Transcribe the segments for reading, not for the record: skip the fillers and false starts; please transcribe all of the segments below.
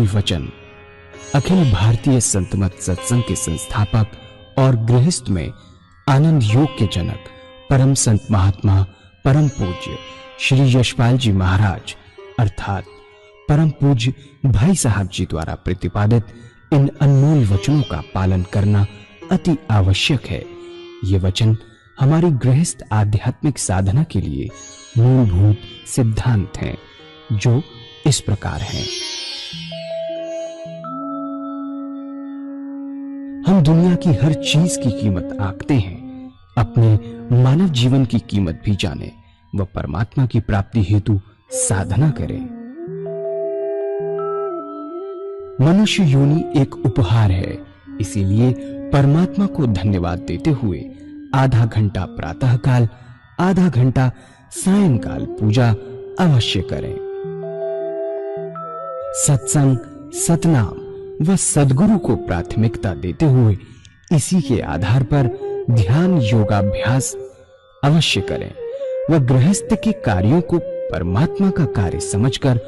अनमोल वचन अखिल भारतीय संत मत सत्संग के संस्थापक और गृहस्थ में आनंद योग के जनक परम संत महात्मा परम पूज्य श्री यशपाल जी महाराज अर्थात परम पूज्य भाई साहब जी द्वारा प्रतिपादित इन अनमोल वचनों का पालन करना अति आवश्यक है। ये वचन हमारी गृहस्थ आध्यात्मिक साधना के लिए मूलभूत सिद्धांत हैं, जो इस प्रकार हैं। हम दुनिया की हर चीज की कीमत आंकते हैं, अपने मानव जीवन की कीमत भी जाने व परमात्मा की प्राप्ति हेतु साधना करें। मनुष्य योनि एक उपहार है, इसीलिए परमात्मा को धन्यवाद देते हुए आधा घंटा प्रातःकाल, आधा घंटा सायंकाल पूजा अवश्य करें। सत्संग, सतनाम व सद्गुरु को प्राथमिकता देते हुए इसी के आधार पर ध्यान योगाभ्यास अवश्य करें व गृहस्थ के कार्यों को परमात्मा का कार्य समझकर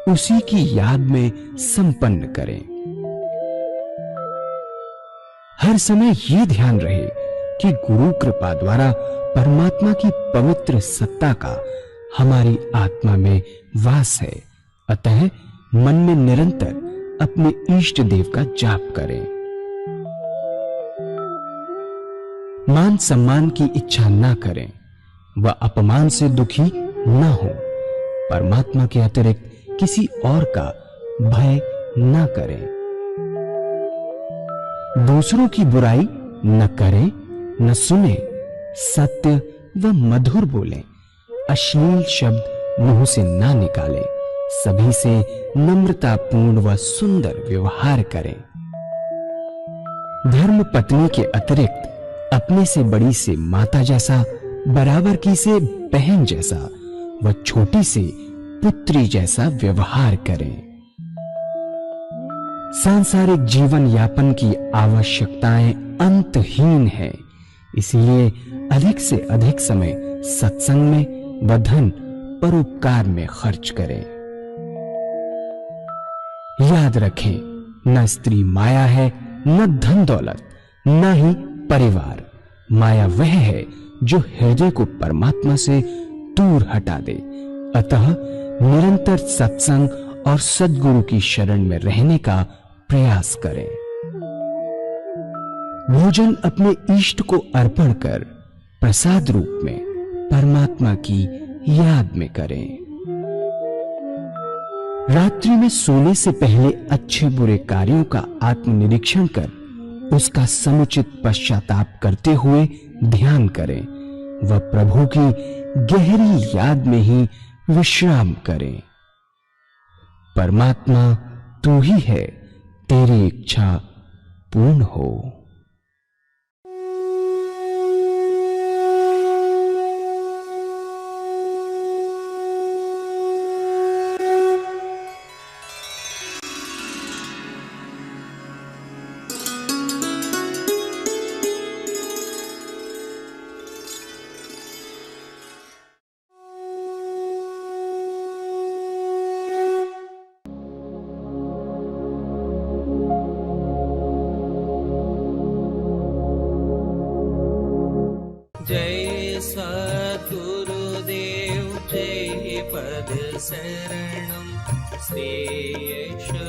उसी की याद में संपन्न करें। हर समय ये ध्यान रहे कि गुरु कृपा द्वारा परमात्मा की पवित्र सत्ता का हमारी आत्मा में वास है, अतः मन में निरंतर अपने इष्ट देव का जाप करें। मान सम्मान की इच्छा न करें व अपमान से दुखी न हो। परमात्मा के अतिरिक्त किसी और का भय न करें। दूसरों की बुराई न करें, न सुने, सत्य व मधुर बोलें, अश्लील शब्द मुंह से ना निकालें, सभी से नम्रतापूर्ण व सुंदर व्यवहार करें। धर्म पत्नी के अतिरिक्त अपने से बड़ी से माता जैसा, बराबर की से बहन जैसा व छोटी से पुत्री जैसा व्यवहार करें। सांसारिक जीवन यापन की आवश्यकताएं अंतहीन है, इसलिए अधिक से अधिक समय सत्संग में व धन परोपकार में खर्च करें। याद रखें, न स्त्री माया है, न धन दौलत, न ही परिवार। माया वह है जो हृदय को परमात्मा से दूर हटा दे। अतः निरंतर सत्संग और सद्गुरु की शरण में रहने का प्रयास करें। भोजन अपने इष्ट को अर्पण कर प्रसाद रूप में परमात्मा की याद में करें। रात्रि में सोने से पहले अच्छे बुरे कार्यों का आत्मनिरीक्षण कर उसका समुचित पश्चाताप करते हुए ध्यान करें व प्रभु की गहरी याद में ही विश्राम करें। परमात्मा तू ही है, तेरी इच्छा पूर्ण हो। जय सद्गुरुदेव जय पद शरणं श्रेयस्वरूप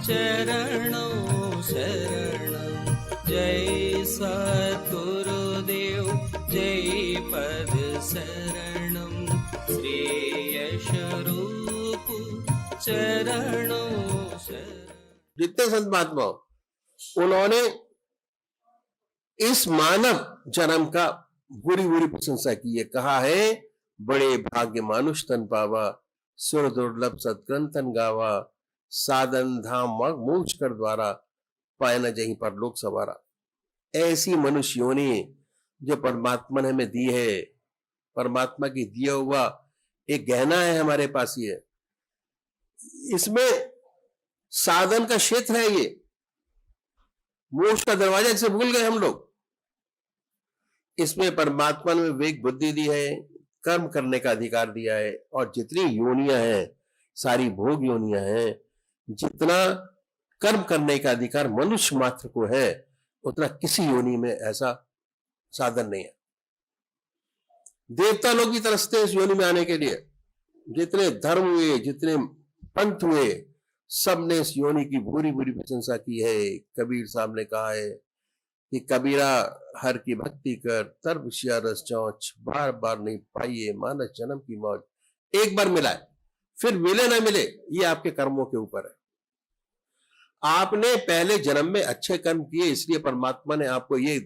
चरणों शरणं। जय सद्गुरुदेव जय पद शरणं श्रेयस्वरूप चरणों शरणं। जितने संत महात्मा उन्होंने इस मानव जन्म का बुरी बुरी प्रशंसा की है। कहा है, बड़े भाग्य मानुष तन पावा, सुर दुर्लभ सत्ग्रंथन गावा, साधन धाम मोक्ष कर द्वारा, पाए न जहीं पर लोक सवारा। ऐसी मनुष्य योनि जो परमात्मा ने हमें दी है, परमात्मा की दिया हुआ एक गहना है, हमारे पास ही है। इसमें साधन का क्षेत्र है, ये मोक्ष का दरवाजा जिसे भूल गए हम लोग। इसमें परमात्मा ने विवेक बुद्धि दी है, कर्म करने का अधिकार दिया है, और जितनी योनियां हैं सारी भोग योनियां हैं। जितना कर्म करने का अधिकार मनुष्य मात्र को है, उतना किसी योनि में ऐसा साधन नहीं है। देवता लोग भी तरसते हैं इस योनि में आने के लिए। जितने धर्म हुए, जितने पंथ हुए, सब ने इस योनि की बुरी बुरी प्रशंसा की है। कबीर साहब ने कहा है कि कबीरा हर की भक्ति कर, तर्ब शिया रस चौंच, बार बार नहीं पाइए मानस जन्म की मौज। एक बार मिला है, फिर मिले ना मिले ये आपके कर्मों के ऊपर है। आपने पहले जन्म में अच्छे कर्म किए, इसलिए परमात्मा ने आपको ये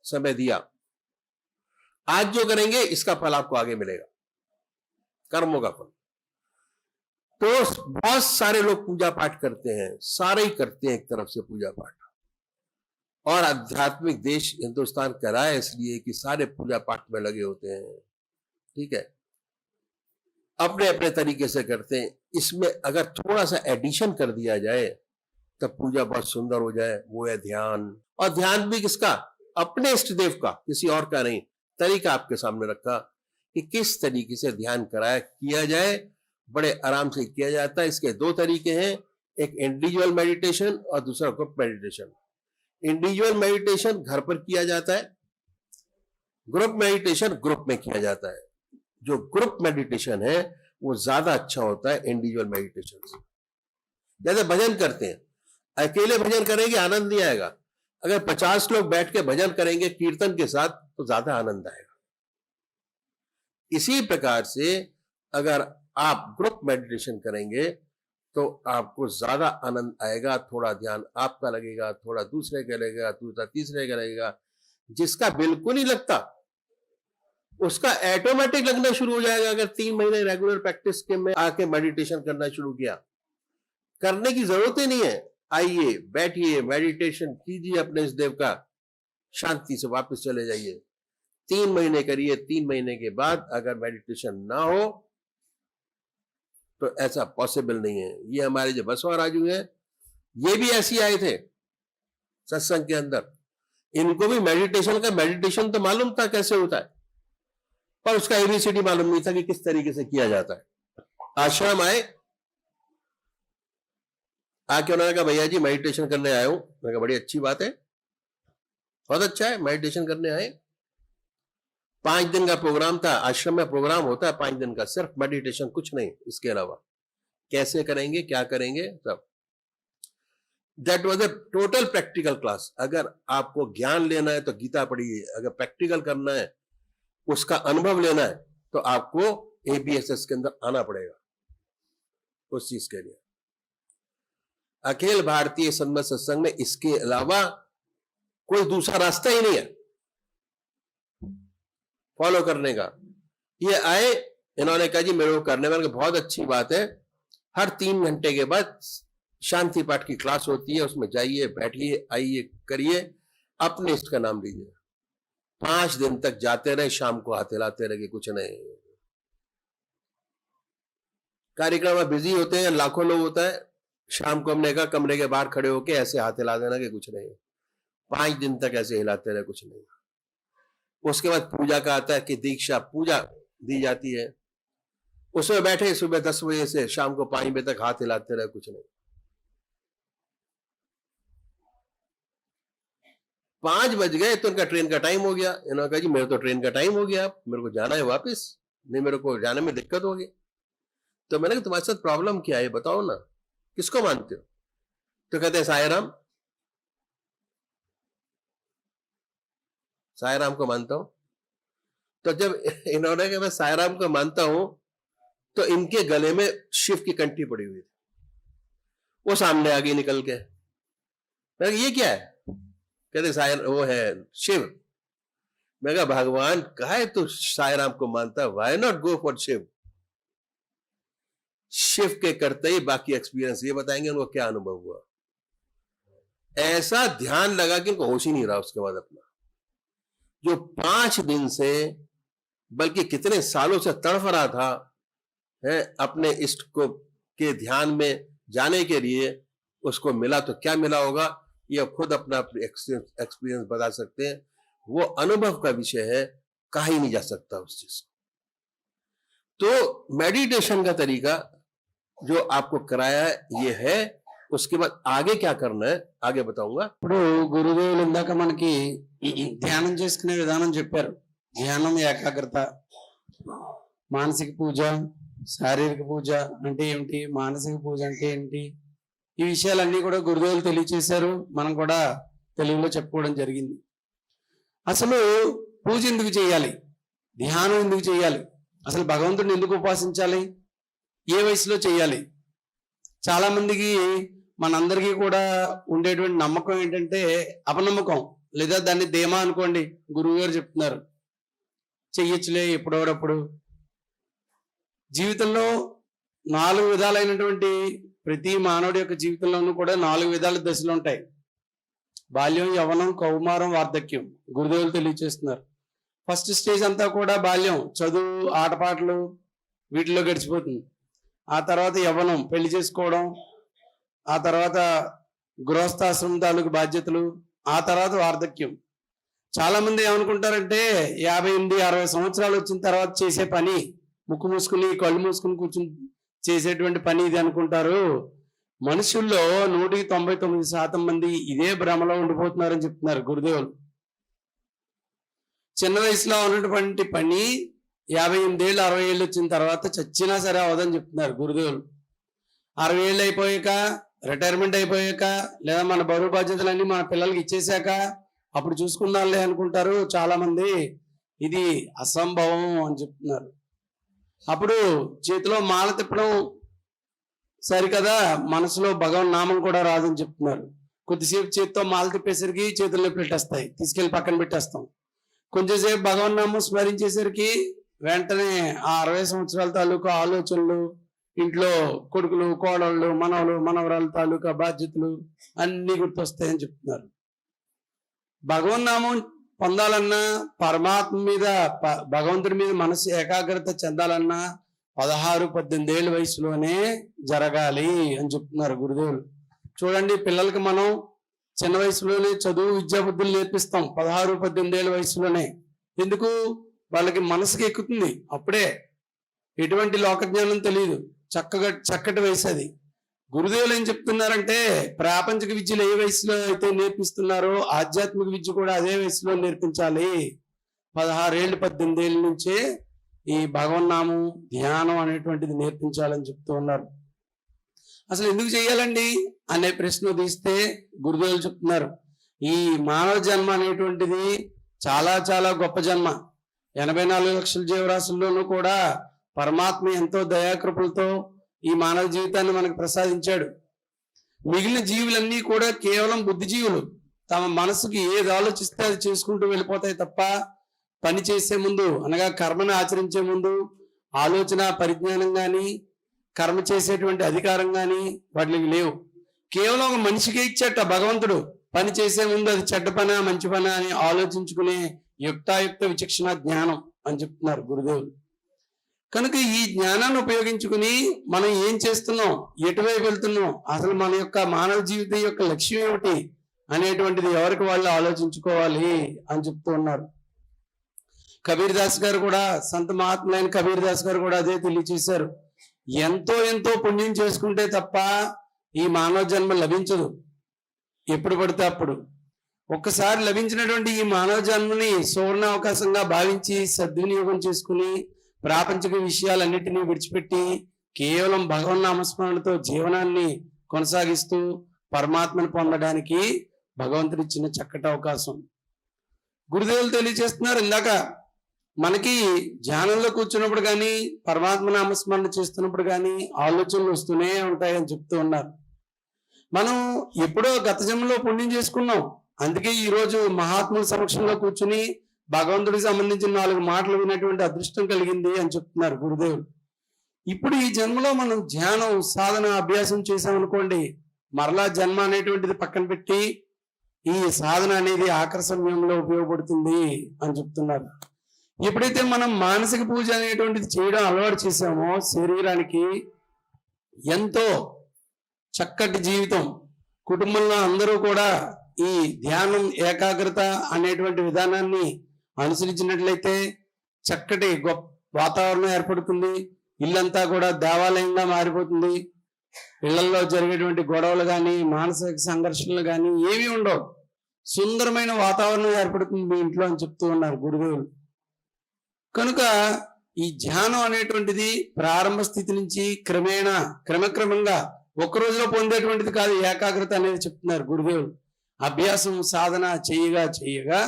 समय दिया। आज जो करेंगे इसका फल आपको आगे मिलेगा, कर्मों का फल। तो बहुत सारे लोग पूजा पाठ करते हैं, सारे ही करते हैं एक तरफ से पूजा पाठ, और आध्यात्मिक देश हिंदुस्तान करा है इसलिए कि सारे पूजा पाठ में लगे होते हैं। ठीक है, अपने अपने तरीके से करते हैं। इसमें अगर थोड़ा सा एडिशन कर दिया जाए तब पूजा बहुत सुंदर हो जाए, वो है ध्यान। और ध्यान भी किसका? अपने इष्ट देव का, किसी और का नहीं। तरीका आपके सामने रखा कि किस तरीके से ध्यान कराया किया जाए, बड़े आराम से किया जाता है। इसके दो तरीके हैं, एक इंडिविजुअल मेडिटेशन और दूसरा ग्रुप मेडिटेशन। इंडिविजुअल मेडिटेशन घर पर किया जाता है, ग्रुप मेडिटेशन ग्रुप में किया जाता है। जो ग्रुप मेडिटेशन है वो ज्यादा अच्छा होता है इंडिविजुअल मेडिटेशन से। जैसे भजन करते हैं, अकेले भजन करेंगे आनंद नहीं आएगा, अगर 50 लोग बैठ के भजन करेंगे कीर्तन के साथ तो ज्यादा आनंद आएगा। इसी प्रकार से अगर आप ग्रुप मेडिटेशन करेंगे तो आपको ज्यादा आनंद आएगा। थोड़ा ध्यान आपका लगेगा, थोड़ा दूसरे का लगेगा, दूसरा तीसरे का लगेगा। जिसका बिल्कुल नहीं लगता उसका ऑटोमेटिक लगना शुरू हो जाएगा। अगर 3 महीने रेगुलर प्रैक्टिस के में आके मेडिटेशन करना शुरू किया, करने की जरूरत ही नहीं है। आइए बैठिए, मेडिटेशन कीजिए अपने इस देव का, शांति से वापस चले जाइए। 3 महीने करिए, 3 महीने के बाद अगर मेडिटेशन ना हो तो ऐसा पॉसिबल नहीं है। ये हमारे जो बसवा राजू हैं, ये भी ऐसे आए थे सत्संग के अंदर। इनको भी मेडिटेशन तो मालूम था कैसे होता है, पर उसका एबीसीडी मालूम नहीं था कि किस तरीके से किया जाता है। आश्रम आए, आके उन्होंने कहा भैया जी मेडिटेशन करने आया हूं। मैंने कहा बड़ी अच्छी बात है, बहुत अच्छा है, मेडिटेशन करने आए। 5 दिन का प्रोग्राम था, आश्रम में प्रोग्राम होता है 5 दिन का, सिर्फ मेडिटेशन, कुछ नहीं इसके अलावा। कैसे करेंगे, क्या करेंगे, सब। That was a total practical class. अगर आपको ज्ञान लेना है तो गीता पढ़िए, अगर प्रैक्टिकल करना है, उसका अनुभव लेना है, तो आपको एबीएसएस के अंदर आना पड़ेगा उस चीज के लिए। अखिल भारतीय संमत सत्संग में इसके अलावा कोई दूसरा रास्ता ही नहीं है फॉलो करने का। ये आए, इन्होंने कहा जी मेरे को करने वाले, बहुत अच्छी बात है। हर 3 घंटे के बाद शांति पाठ की क्लास होती है, उसमें जाइए, बैठिए, आइए, करिए, अपने इष्ट का नाम लीजिए। 5 दिन तक जाते रहे, शाम को हाथ हिलाते रहे, कुछ नहीं। कार्यक्रम में बिजी होते हैं, लाखों लोग होता है। शाम को हमने कहा कमरे के बाहर खड़े होके ऐसे हाथ हिला देना कि कुछ नहीं। 5 दिन तक ऐसे हिलाते रहे, कुछ नहीं। उसके बाद पूजा का आता है कि दीक्षा पूजा दी जाती है, उसमें बैठे सुबह 10 बजे से शाम को 5 बजे तक हाथ हिलाते रहे, कुछ नहीं। 5 बज गए तो उनका ट्रेन का टाइम हो गया। इन्होंने कहा जी मेरे तो ट्रेन का टाइम हो गया, मेरे को जाना है वापस, नहीं मेरे को जाने में दिक्कत होगी। तो मैंने कहा तुम्हारे साथ प्रॉब्लम क्या है बताओ ना, किसको मानते हो? तो कहते हैं साईं राम को मानता हूं। तो जब इन्होंने कहा मैं साईं राम को मानता हूं, तो इनके गले में शिव की कंठी पड़ी हुई थी। वो सामने आ गई निकल के। मैं ये क्या है? कहते साईं वो है शिव। मैं कहा भगवान काहे तू साईं राम को मानता है, why not go for Shiv? Shiv के करते ही बाकी एक्सपीरियंस ये बताएंगे उनको क्या अनुभव हुआ। ऐसा ध्यान लगा कि उनको होश ही नहीं रहा उसके बाद अपना। जो 5 दिन से बल्कि कितने सालों से तड़फ रहा था है अपने इष्ट को के ध्यान में जाने के लिए, उसको मिला तो क्या मिला होगा ये खुद अपना एक्सपीरियंस बता सकते हैं। वो अनुभव का विषय है, कहा ही नहीं जा सकता उस चीज को। तो मेडिटेशन का तरीका जो आपको कराया ये है, उसके बाद आगे क्या करना है आगे बताऊंगा। ఇప్పుడు గురుదేవులు ఇందాక మనకి ధ్యానం చేసుకునే విధానం చెప్పారు. ధ్యానం, ఏకాగ్రత, మానసిక పూజ, శారీరక పూజ అంటే ఏమిటి, మానసిక పూజ అంటే ఏంటి, ఈ విషయాలన్నీ కూడా గురుదేవులు తెలియచేశారు. మనం కూడా తెలుగులో చెప్పుకోవడం జరిగింది. అసలు పూజ ఎందుకు చేయాలి, ధ్యానం ఎందుకు చేయాలి, అసలు భగవంతుడిని ఎందుకు ఉపాసించాలి, ఏ వయసులో చేయాలి? చాలా మందికి, మనందరికీ కూడా ఉండేటువంటి నమ్మకం ఏంటంటే అపనమ్మకం, లేదా దాన్ని ధీమా అనుకోండి. గురువు గారు చెప్తున్నారు చెయ్యొచ్చులే ఎప్పుడోడప్పుడు. జీవితంలో 4 విధాలైనటువంటి ప్రతి మానవుడి యొక్క జీవితంలోనూ కూడా 4 విధాల దశలు ఉంటాయి. బాల్యం, యవ్వనం, కౌమారం, వార్ధక్యం. గురుదేవులు తెలియచేస్తున్నారు. ఫస్ట్ స్టేజ్ అంతా కూడా బాల్యం, చదువు, ఆటపాటలు, వీటిలో గడిచిపోతుంది. ఆ తర్వాత యవ్వనం, పెళ్లి చేసుకోవడం, ఆ తర్వాత గృహస్థాశ్రమం తాలూకు బాధ్యతలు, ఆ తర్వాత వార్ధక్యం. చాలా మంది ఏమనుకుంటారంటే 58-60 సంవత్సరాలు వచ్చిన తర్వాత చేసే పని, ముక్కు మూసుకుని కళ్ళు మూసుకుని కూర్చుని చేసేటువంటి పని ఇది అనుకుంటారు. మనుషుల్లో 199% మంది ఇదే భ్రమలో ఉండిపోతున్నారని చెప్తున్నారు గురుదేవులు. చిన్న వయసులో ఉన్నటువంటి పని 58 ఏళ్ళు 60 ఏళ్ళు వచ్చిన తర్వాత చచ్చినా సరే అవదని చెప్తున్నారు గురుదేవులు. 60 ఏళ్ళు అయిపోయాక, రిటైర్మెంట్ అయిపోయాక, లేదా మన బరువు బాధ్యతలన్నీ మన పిల్లలకి ఇచ్చేసాక అప్పుడు చూసుకుందాంలే అనుకుంటారు చాలా మంది. ఇది అసంభవం అని చెప్తున్నారు. అప్పుడు చేతిలో మాల తిప్పడం సరికదా, మనసులో భగవన్ నామం కూడా రాదని చెప్తున్నారు. కొద్దిసేపు చేతితో మాల తిప్పేసరికి చేతుల్లో పెట్టేస్తాయి, తీసుకెళ్లి పక్కన పెట్టేస్తాం. కొంచెంసేపు భగవన్ నామం స్మరించేసరికి వెంటనే ఆ 60 సంవత్సరాల తాలూకా ఆలోచనలు, ఇంట్లో కొడుకులు, కోడళ్ళు, మనవలు, మనవరాల తాలూకా బాధ్యతలు అన్ని గుర్తొస్తాయని చెప్తున్నారు. భగవన్నామం పొందాలన్నా, పరమాత్మ మీద, భగవంతుడి మీద మనసు ఏకాగ్రత చెందాలన్నా 16-18 ఏళ్ళ వయసులోనే జరగాలి అని చెప్తున్నారు గురుదేవులు. చూడండి, పిల్లలకి మనం చిన్న వయసులోనే చదువు, విద్యా బుద్ధులు నేర్పిస్తాం 16-18 ఏళ్ళ వయసులోనే. ఎందుకు? వాళ్ళకి మనసుకి ఎక్కుతుంది అప్పుడే, ఎటువంటి లోకజ్ఞానం తెలియదు, చక్కటి వయసు అది. గురుదేవులు ఏం చెప్తున్నారంటే ప్రాపంచిక విద్యలు ఏ వయసులో అయితే నేర్పిస్తున్నారో ఆధ్యాత్మిక విద్య కూడా అదే వయసులో నేర్పించాలి. 16 ఏళ్ళు 18 ఏళ్ళ నుంచే ఈ భగవన్నామం, ధ్యానం అనేటువంటిది నేర్పించాలని చెప్తూ ఉన్నారు. అసలు ఎందుకు చేయాలండి అనే ప్రశ్న తీస్తే గురుదేవులు చెప్తున్నారు, ఈ మానవ జన్మ అనేటువంటిది చాలా చాలా గొప్ప జన్మ. 84 లక్షల జీవరాశుల్లోనూ కూడా పరమాత్మ ఎంతో దయాకృపలతో ఈ మానవ జీవితాన్ని మనకు ప్రసాదించాడు. మిగిలిన జీవులన్నీ కూడా కేవలం బుద్ధిజీవులు. తమ మనసుకి ఏది ఆలోచిస్తే అది చేసుకుంటూ వెళ్ళిపోతాయి తప్ప పని చేసే ముందు, అనగా కర్మను ఆచరించే ముందు ఆలోచన, పరిజ్ఞానం కానీ, కర్మ చేసేటువంటి అధికారం కానీ వాటికి లేవు. కేవలం ఒక మనిషికే ఇచ్చేట భగవంతుడు పని చేసే ముందు అది చెడ్డ పనా మంచి పనా అని ఆలోచించుకునే యుక్తాయుక్త విచక్షణ జ్ఞానం అని చెప్తున్నారు గురుదేవులు. కనుక ఈ జ్ఞానాన్ని ఉపయోగించుకుని మనం ఏం చేస్తున్నాం, ఎటువైపు వెళ్తున్నాం, అసలు మన యొక్క మానవ జీవితం యొక్క లక్ష్యం ఏమిటి అనేటువంటిది ఎవరికి వాళ్ళు ఆలోచించుకోవాలి అని చెప్తూ ఉన్నారు. కబీర్ దాస్ గారు కూడా, సంత మహాత్ములైన కబీర్ దాస్ గారు కూడా అదే తెలియచేశారు. ఎంతో ఎంతో పుణ్యం చేసుకుంటే తప్ప ఈ మానవ జన్మ లభించదు, ఎప్పుడు పడితే అప్పుడు. ఒక్కసారి లభించినటువంటి ఈ మానవ జన్మని సువర్ణ అవకాశంగా భావించి సద్వినియోగం చేసుకుని ప్రాపంచిక విషయాలన్నిటినీ విడిచిపెట్టి కేవలం భగవన్ నామస్మరణతో జీవనాన్ని కొనసాగిస్తూ పరమాత్మను పొందడానికి భగవంతుడు ఇచ్చిన చక్కటి అవకాశం. గురుదేవులు తెలియజేస్తున్నారు, ఇందాక మనకి ధ్యానంలో కూర్చున్నప్పుడు కానీ, పరమాత్మ నామస్మరణ చేస్తున్నప్పుడు కానీ ఆలోచనలు వస్తూనే ఉంటాయని చెప్తూ ఉన్నారు. మనం ఎప్పుడో గత జన్మలో పుణ్యం చేసుకున్నాం, అందుకే ఈరోజు మహాత్ముల సమక్షంలో కూర్చుని భగవంతుడికి సంబంధించిన 4 మాటలు వినేటువంటి అదృష్టం కలిగింది అని చెప్తున్నారు గురుదేవులు. ఇప్పుడు ఈ జన్మలో మనం ధ్యానం, సాధన, అభ్యాసం చేసామనుకోండి, మరలా జన్మ అనేటువంటిది పక్కన పెట్టి ఈ సాధన అనేది ఆఖరి సమయంలో ఉపయోగపడుతుంది అని చెప్తున్నారు. ఎప్పుడైతే మనం మానసిక పూజ అనేటువంటిది చేయడం అలవాటు చేసామో, శరీరానికి ఎంతో చక్కటి జీవితం, కుటుంబంలో అందరూ కూడా ఈ ధ్యానం, ఏకాగ్రత అనేటువంటి విధానాన్ని అనుసరించినట్లయితే చక్కటి గొప్ప వాతావరణం ఏర్పడుతుంది. ఇల్లంతా కూడా దేవాలయంగా మారిపోతుంది. ఇళ్లలో జరిగేటువంటి గొడవలు కానీ మానసిక సంఘర్షణలు కానీ ఏవి ఉండవు. సుందరమైన వాతావరణం ఏర్పడుతుంది మీ ఇంట్లో అని చెప్తూ ఉన్నారు గురుదేవులు. కనుక ఈ ధ్యానం అనేటువంటిది ప్రారంభ స్థితి నుంచి క్రమక్రమంగా ఒక్క రోజులో పొందేటువంటిది కాదు. ఏకాగ్రత అనేది చెప్తున్నారు గురుదేవులు. అభ్యాసం సాధన చేయగా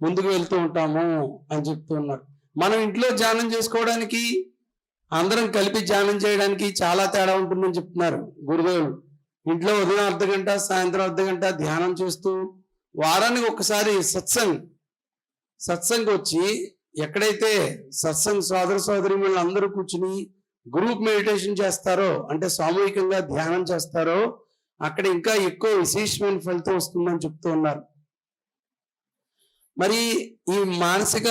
ముందుకు వెళ్తూ ఉంటాము అని చెప్తూ ఉన్నారు. మనం ఇంట్లో ధ్యానం చేసుకోవడానికి అందరం కలిపి ధ్యానం చేయడానికి చాలా తేడా ఉంటుందని చెప్తున్నారు గురుదేవులు. ఇంట్లో ఉదయం అర్ధగంట, సాయంత్రం అర్ధగంట ధ్యానం చేస్తూ వారానికి ఒకసారి సత్సంగ్ వచ్చి ఎక్కడైతే సత్సంగ్ సోదర సోదరీమణులు అందరూ కూర్చుని గ్రూప్ మెడిటేషన్ చేస్తారో, అంటే సామూహికంగా ధ్యానం చేస్తారో, అక్కడ ఇంకా ఎక్కువ విశేషమైన ఫలితం వస్తుందని చెప్తూ ఉన్నారు. మరి ఈ మానసిక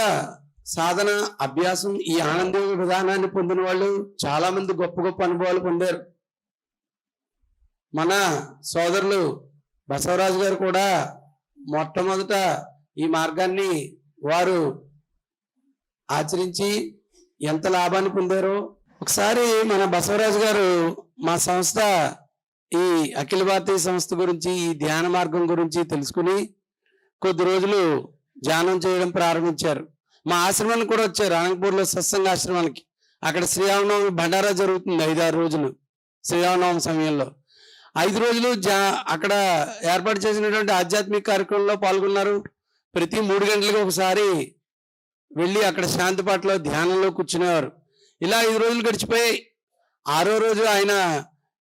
సాధన అభ్యాసం, ఈ ఆనందయోగ విధానాన్ని పొందిన వాళ్ళు చాలా మంది గొప్ప గొప్ప అనుభవాలు పొందారు. మన సోదరులు బసవరాజు గారు కూడా మొట్టమొదట ఈ మార్గాన్ని వారు ఆచరించి ఎంత లాభాన్ని పొందారో ఒకసారి మన బసవరాజు గారు మా సంస్థ ఈ అఖిల భారతీయ సంస్థ గురించి, ఈ ధ్యాన మార్గం గురించి తెలుసుకుని కొద్ది రోజులు ధ్యానం చేయడం ప్రారంభించారు. మా ఆశ్రమానికి కూడా వచ్చారు, అనంతపూర్లో సత్సంగ ఆశ్రమానికి. అక్కడ శ్రీరామనవమి భండారా జరుగుతుంది 5-6 రోజులు. శ్రీరామనవమి సమయంలో 5 రోజులు అక్కడ ఏర్పాటు చేసినటువంటి ఆధ్యాత్మిక కార్యక్రమంలో పాల్గొన్నారు. ప్రతి 3 గంటలకు ఒకసారి వెళ్ళి అక్కడ శాంతిపాటలో ధ్యానంలో కూర్చునేవారు. ఇలా 5 రోజులు గడిచిపోయి 6వ రోజు ఆయన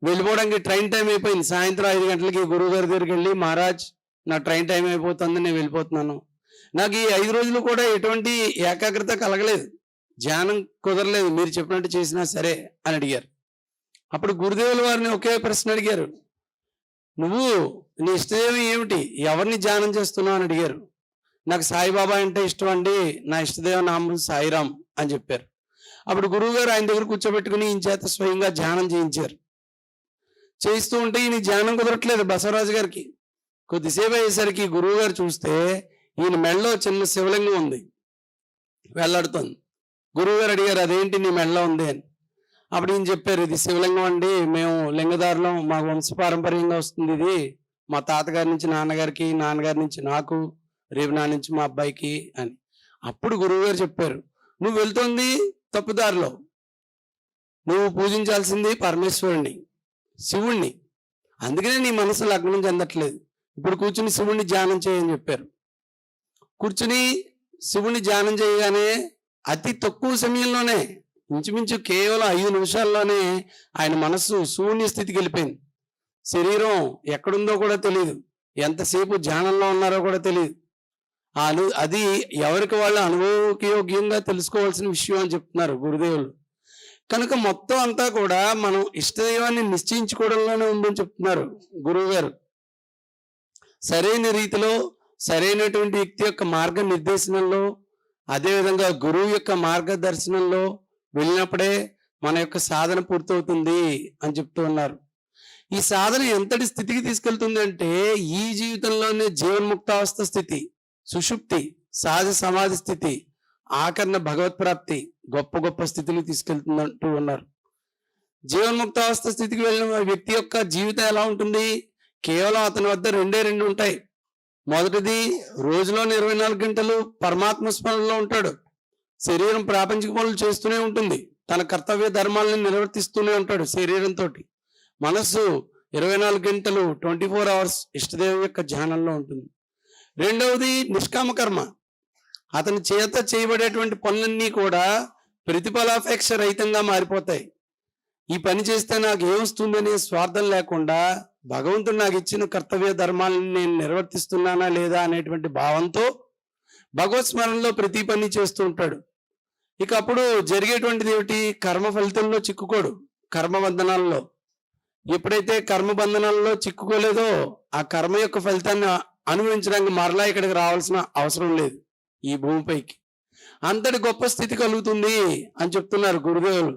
వెళ్ళిపోవడానికి ట్రైన్ టైం అయిపోయింది. సాయంత్రం 5 గంటలకి గురువు గారి దగ్గరికి వెళ్ళి, మహారాజ్ నా ట్రైన్ టైం అయిపోతుంది, నేను వెళ్ళిపోతున్నాను. నాకు ఈ 5 రోజులు కూడా ఎటువంటి ఏకాగ్రత కలగలేదు, ధ్యానం కుదరలేదు, మీరు చెప్పినట్టు చేసినా సరే అని అడిగారు. అప్పుడు గురుదేవుల వారిని ఒకే ప్రశ్న అడిగారు, నువ్వు నీ ఇష్టదేవం ఏమిటి, ఎవరిని ధ్యానం చేస్తున్నావు అని అడిగారు. నాకు సాయిబాబా అంటే ఇష్టం అండి, నా ఇష్టదేవ నామం సాయిరామ్ అని చెప్పారు. అప్పుడు గురువు గారు ఆయన దగ్గర కూర్చోబెట్టుకుని ఈయన చేత స్వయంగా ధ్యానం చేయించారు. చేయిస్తూ ఉంటే ఈయన ధ్యానం కుదరట్లేదు బసవరాజు గారికి. కొద్దిసేపు అయ్యేసరికి గురువు గారు చూస్తే ఈయన మెడలో చిన్న శివలింగం ఉంది, వెళ్లాడుతోంది. గురువు గారు అడిగారు, అదేంటి నీ మెడలో ఉంది అని. అప్పుడు ఈయన చెప్పారు, ఇది శివలింగం అండి, మేము లింగదారులం, మా వంశపారంపర్యంగా వస్తుంది ఇది, మా తాతగారి నుంచి నాన్నగారికి, నాన్నగారి నుంచి నాకు, రేపు నా నుంచి మా అబ్బాయికి అని. అప్పుడు గురువు గారు చెప్పారు, నువ్వు వెళ్తోంది తప్పుదారిలో, నువ్వు పూజించాల్సింది పరమేశ్వరుణ్ణి, శివుణ్ణి, అందుకనే నీ మనసు లగ్నం చెందట్లేదు. ఇప్పుడు కూర్చుని శివుణ్ణి ధ్యానం చేయని చెప్పారు. కూర్చుని శివుణ్ణి ధ్యానం చేయగానే అతి తక్కువ సమయంలోనే, ఇంచుమించు కేవలం 5 నిమిషాల్లోనే ఆయన మనస్సు శూన్య స్థితికి వెళ్ళిపోయింది. శరీరం ఎక్కడుందో కూడా తెలియదు, ఎంతసేపు ధ్యానంలో ఉన్నారో కూడా తెలియదు. అది ఎవరికి వాళ్ళ అనుభవయోగ్యంగా తెలుసుకోవాల్సిన విషయం అని చెప్తున్నారు గురుదేవులు. కనుక మొత్తం అంతా కూడా మనం ఇష్టదైవాన్ని నిశ్చయించుకోవడంలోనే ఉందని చెప్తున్నారు గురువు గారు. సరైన రీతిలో సరైనటువంటి వ్యక్తి యొక్క మార్గ నిర్దేశనంలో, అదేవిధంగా గురువు యొక్క మార్గదర్శనంలో వెళ్ళినప్పుడే మన యొక్క సాధన పూర్తవుతుంది అని చెప్తూ ఉన్నారు. ఈ సాధన ఎంతటి స్థితికి తీసుకెళ్తుంది అంటే, ఈ జీవితంలోనే జీవన్ముక్తావస్థ స్థితి, సుషుప్తి, సహజ సమాధి స్థితి, ఆకరణ భగవత్ప్రాప్తి, గొప్ప గొప్ప స్థితిని తీసుకెళ్తుందంటూ ఉన్నారు. జీవన్ముక్తావస్థ స్థితికి వెళ్ళిన వ్యక్తి యొక్క జీవితం ఎలా ఉంటుంది? కేవలం అతని వద్ద 2 ఉంటాయి. మొదటిది, రోజులోని 24 గంటలు పరమాత్మ స్మరణలో ఉంటాడు. శరీరం ప్రాపంచిక పనులు చేస్తూనే ఉంటుంది, తన కర్తవ్య ధర్మాలను నిర్వర్తిస్తూనే ఉంటాడు శరీరంతో. మనస్సు 24 గంటలు 24 అవర్స్ ఇష్టదేవం యొక్క ధ్యానంలో ఉంటుంది. రెండవది నిష్కామ కర్మ. అతని చేత చేయబడేటువంటి పనులన్నీ కూడా ప్రతిఫలాపేక్ష రహితంగా మారిపోతాయి. ఈ పని చేస్తే నాకు ఏమొస్తుందనే స్వార్థం లేకుండా, భగవంతుడు నాకు ఇచ్చిన కర్తవ్య ధర్మాలను నేను నిర్వర్తిస్తున్నానా లేదా అనేటువంటి భావంతో భగవత్ స్మరణలో ప్రతి పని చేస్తూ ఉంటాడు. ఇక అప్పుడు జరిగేటువంటిది ఏమిటి? కర్మ ఫలితంలో చిక్కుకోడు, కర్మబంధనాల్లో. ఎప్పుడైతే కర్మబంధనాల్లో చిక్కుకోలేదో, ఆ కర్మ యొక్క ఫలితాన్ని అనుభవించడానికి మరలా ఇక్కడికి రావాల్సిన అవసరం లేదు ఈ భూమిపైకి. అంతటి గొప్ప స్థితి కలుగుతుంది అని చెప్తున్నారు గురుదేవులు.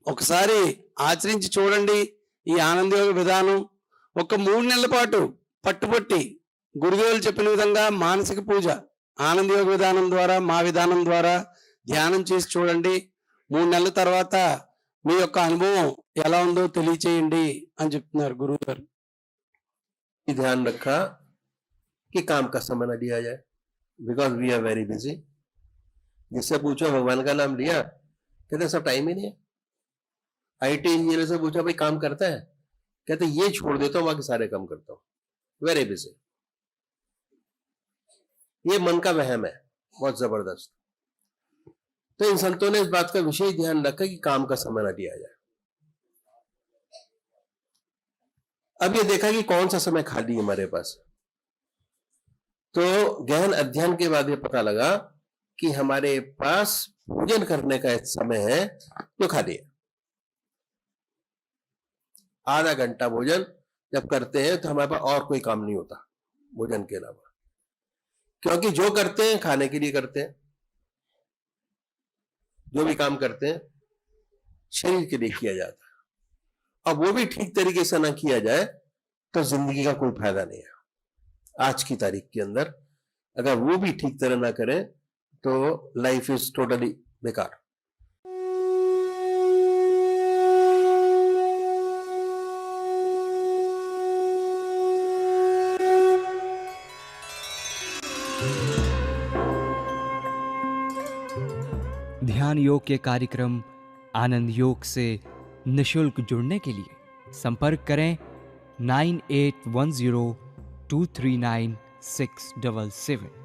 ఒకసారి ఆచరించి చూడండి ఈ ఆనందయోగ విధానం. ఒక 3 నెలల పాటు పట్టుబట్టి గురుదేవులు చెప్పిన విధంగా మానసిక పూజ ఆనందయోగ విధానం ద్వారా, మా విధానం ద్వారా ధ్యానం చేసి చూడండి. 3 నెలల తర్వాత మీ యొక్క అనుభవం ఎలా ఉందో తెలియచేయండి అని చెప్తున్నారు గురువు గారు. ध्यान रखा कि काम का समय न लिया जाए, because we are very busy. जिससे पूछो भगवान का नाम लिया, कहते सब टाइम ही नहीं है. आईटी इंजीनियर से पूछा भाई काम करता है, कहते ये छोड़ देता हूं बाकी सारे काम करता हूं, वेरी बिजी. ये मन का वहम है बहुत जबरदस्त. तो इन संतों ने इस बात का विशेष ध्यान रखा कि काम का समय न लिया जाए. अब ये देखा कि कौन सा समय खाली है हमारे पास. तो गहन अध्ययन के बाद ये पता लगा कि हमारे पास भोजन करने का एक समय है जो खाली है. आधा घंटा भोजन जब करते हैं तो हमारे पास और कोई काम नहीं होता भोजन के अलावा, क्योंकि जो करते हैं खाने के लिए करते हैं. जो भी काम करते हैं शरीर के लिए किया जाता है. अब वो भी ठीक तरीके से ना किया जाए तो जिंदगी का कोई फायदा नहीं है. आज की तारीख के अंदर अगर वो भी ठीक तरह ना करें तो लाइफ इज टोटली बेकार. ध्यान योग के कार्यक्रम आनंद योग से निशुल्क जुड़ने के लिए संपर्क करें 9810239677.